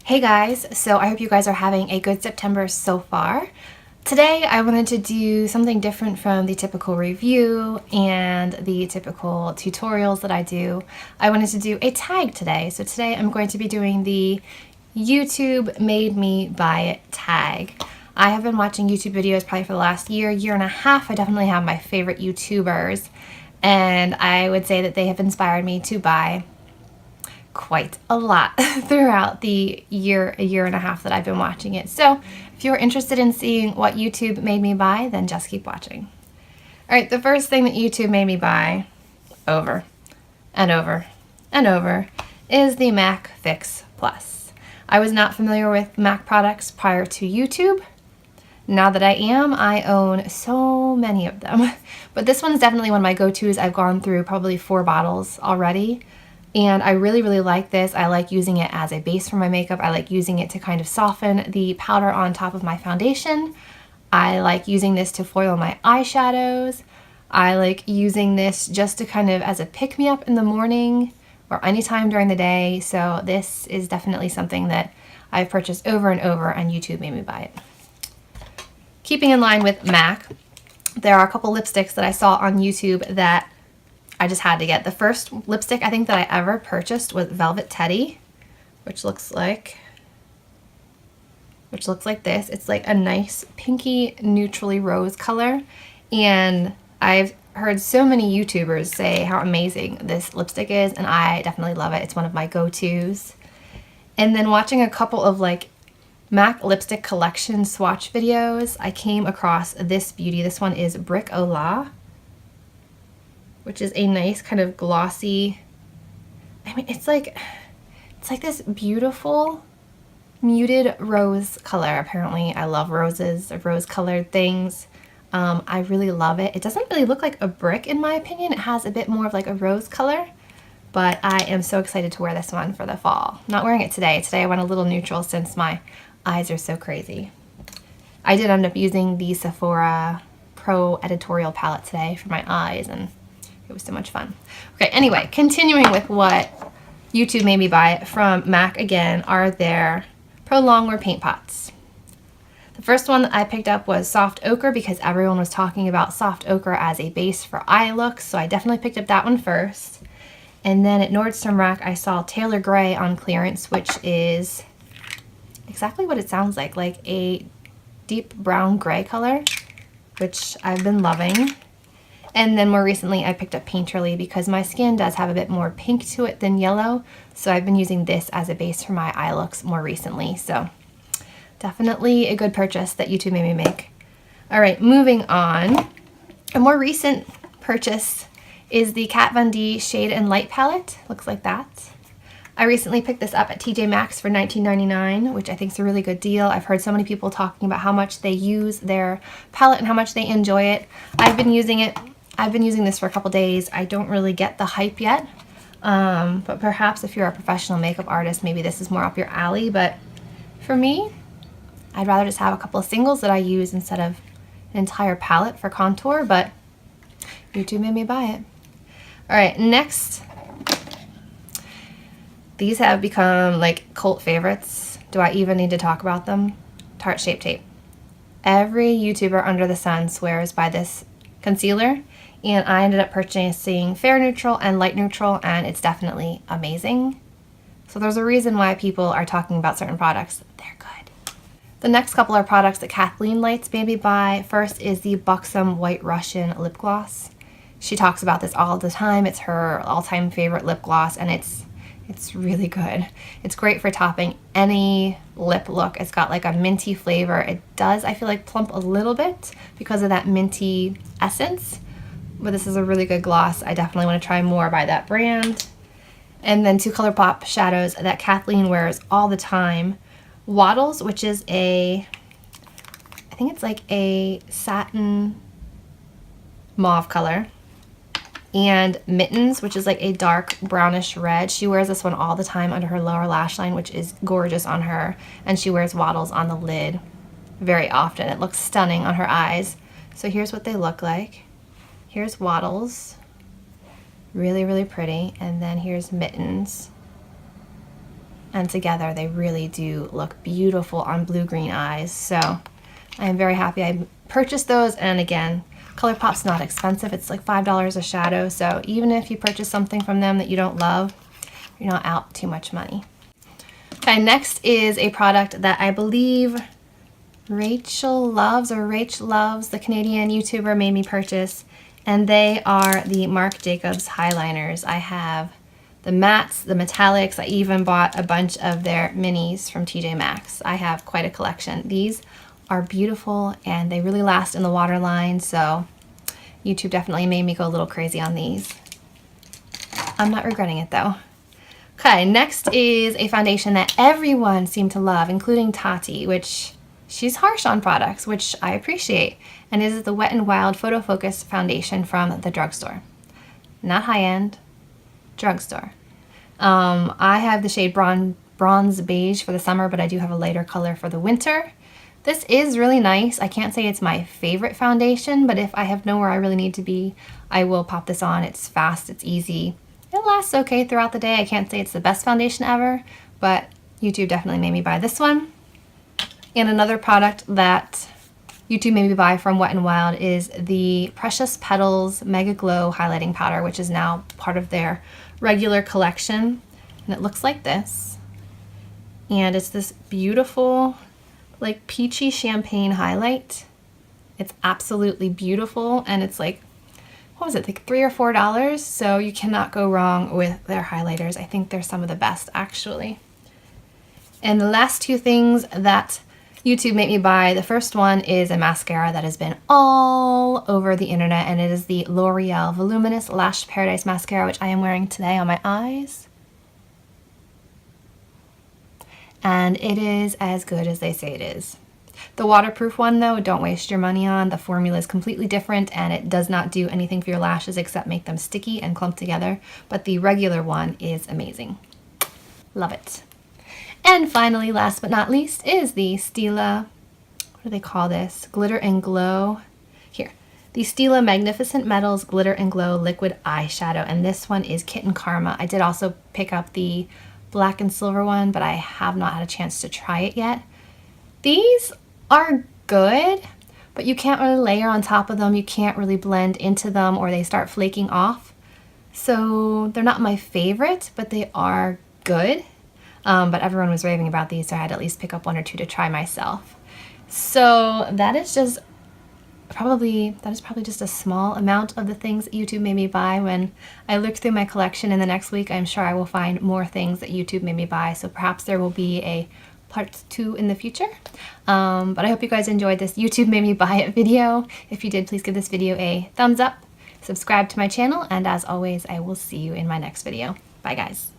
Hey guys, so I hope you guys are having a good September so far. Today I wanted to do something different from the typical review and the typical tutorials that I do. I wanted to do a tag today. So today I'm going to be doing the YouTube made me buy it tag. I have been watching YouTube videos probably for the last year and a half. I definitely have my favorite YouTubers, and I would say that they have inspired me to buy quite a lot throughout the a year and a half that I've been watching it. So if you're interested in seeing what YouTube made me buy, then just keep watching. All right, the first thing that YouTube made me buy over and over and over is the Mac Fix Plus. I was not familiar with Mac products prior to YouTube. Now that I am, I own so many of them. But this one's definitely one of my go-tos. I've gone through probably 4 bottles already. And I really, really like this. I like using it as a base for my makeup. I like using it to kind of soften the powder on top of my foundation. I like using this to foil my eyeshadows. I like using this just to kind of as a pick-me-up in the morning or anytime during the day. So this is definitely something that I've purchased over and over, and YouTube made me buy it. Keeping in line with MAC, there are a couple lipsticks that I saw on YouTube that I just had to get. The first lipstick I think that I ever purchased was Velvet Teddy, which looks like this. It's like a nice pinky neutrally rose color, and I've heard so many YouTubers say how amazing this lipstick is, and I definitely love it. It's one of my go-tos. And then watching a couple of like MAC lipstick collection swatch videos, I came across this beauty. This one is Brick Ola, which is a nice kind of glossy, I mean, it's like this beautiful muted rose color. Apparently I love roses or rose colored things. I really love it. It doesn't really look like a brick in my opinion. It has a bit more of like a rose color, but I am so excited to wear this one for the fall. I'm not wearing it today. Today I went a little neutral since my eyes are so crazy. I did end up using the Sephora Pro editorial palette today for my eyes, and it was so much fun. Okay, anyway, continuing with what YouTube made me buy from MAC again are their Prolongwear paint pots. The first one that I picked up was Soft Ochre because everyone was talking about Soft Ochre as a base for eye looks, so I definitely picked up that one first. And then at Nordstrom Rack, I saw Taylor Gray on clearance, which is exactly what it sounds like a deep brown gray color, which I've been loving. And then more recently I picked up Painterly because my skin does have a bit more pink to it than yellow. So I've been using this as a base for my eye looks more recently. So definitely a good purchase that YouTube made me make. All right, moving on. A more recent purchase is the Kat Von D Shade and Light palette. Looks like that. I recently picked this up at TJ Maxx for $19.99, which I think is a really good deal. I've heard so many people talking about how much they use their palette and how much they enjoy it. I've been using it. I've been using this for a couple days. I don't really get the hype yet, but perhaps if you're a professional makeup artist, maybe this is more up your alley. But for me, I'd rather just have a couple of singles that I use instead of an entire palette for contour, but YouTube made me buy it. All right, next, these have become like cult favorites. Do I even need to talk about them? Tarte Shape Tape. Every YouTuber under the sun swears by this concealer, and I ended up purchasing Fair Neutral and Light Neutral, and it's definitely amazing. So there's a reason why people are talking about certain products. They're good. The next couple are products that Kathleen Lights made me buy. First is the Buxom White Russian lip gloss. She talks about this all the time. It's her all-time favorite lip gloss, and it's really good. It's great for topping any lip look. It's got like a minty flavor. It does, I feel like, plump a little bit because of that minty essence. But this is a really good gloss. I definitely want to try more by that brand. And then 2 Colourpop shadows that Kathleen wears all the time. Wattles, which is I think it's like a satin mauve color. And Mittens, which is like a dark brownish red. She wears this one all the time under her lower lash line, which is gorgeous on her. And she wears Wattles on the lid very often. It looks stunning on her eyes. So here's what they look like. Here's Wattles. Really, really pretty. And then here's Mittens. and together they really do look beautiful on blue-green eyes. So I am very happy I purchased those, and again, Colourpop's not expensive. It's like $5 a shadow, so even if you purchase something from them that you don't love, you're not out too much money. Okay, next is a product that I believe Rachel loves, the Canadian YouTuber, made me purchase, and they are the Marc Jacobs Highliners. I have the mattes, the metallics. I even bought a bunch of their minis from TJ Maxx. I have quite a collection. These are beautiful and they really last in the waterline, so YouTube definitely made me go a little crazy on these. I'm not regretting it though. Okay, next is a foundation that everyone seemed to love, including Tarte, which she's harsh on products, which I appreciate, and it is the Wet n Wild Photo Focus foundation from the drugstore. Not high-end, drugstore. I have the shade bronze beige for the summer, but I do have a lighter color for the winter. This is really nice. I can't say it's my favorite foundation, but if I have nowhere I really need to be, I will pop this on. It's fast, it's easy. It lasts okay throughout the day. I can't say it's the best foundation ever, but YouTube definitely made me buy this one. And another product that YouTube made me buy from Wet n Wild is the Precious Petals Mega Glow Highlighting Powder, which is now part of their regular collection. And it looks like this. And it's this beautiful, like peachy champagne highlight. It's absolutely beautiful, and it's like, what was it, like $3 or $4? So you cannot go wrong with their highlighters. I think they're some of the best, actually. And the last two things that YouTube made me buy, the first one is a mascara that has been all over the internet, and it is the L'Oreal Voluminous Lash Paradise Mascara, which I am wearing today on my eyes. And it is as good as they say it is. The waterproof one though, don't waste your money on. The formula is completely different and it does not do anything for your lashes except make them sticky and clump together. But the regular one is amazing. Love it. And finally, last but not least, is the Stila, what do they call this? Glitter and Glow. Here, the Stila Magnificent Metals Glitter and Glow Liquid Eyeshadow. And this one is Kitten Karma. I did also pick up the black and silver one, but I have not had a chance to try it yet. These are good, but you can't really layer on top of them. You can't really blend into them or they start flaking off. So they're not my favorite, but they are good. But everyone was raving about these, so I had to at least pick up one or two to try myself. So that is probably just a small amount of the things that YouTube made me buy. When I look through my collection in the next week, I'm sure I will find more things that YouTube made me buy. So perhaps there will be a part 2 in the future. But I hope you guys enjoyed this YouTube made me buy it video. If you did, please give this video a thumbs up, subscribe to my channel, and as always, I will see you in my next video. Bye guys.